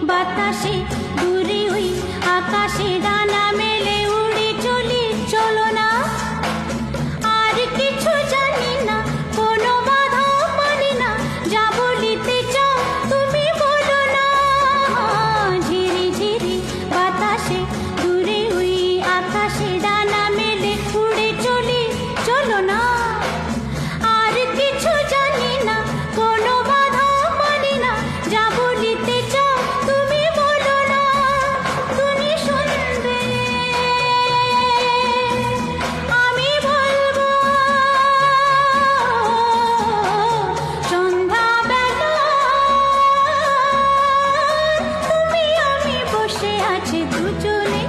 বাতাসে দূরে ওই আকাশে ডানা মেলে উড়ে চলি, চলো না। আর কিছু জানি না, কোনো বাধা মানি না, যা বলিতে চাও তুমি বলো না। ঝিরি ঝিরি বাতাসে দূরে ওই আকাশে ডানা মেলে উড়ে চলি, চলো না। আর কিছু জানি না, কোনো বাধা মানি না, যা বলিতে চাও তুমি বলো না। তুমি শুনবে, আমি বলবো। সন্ধ্যাবেলা তুমি আমি বসে আছি দুজনে।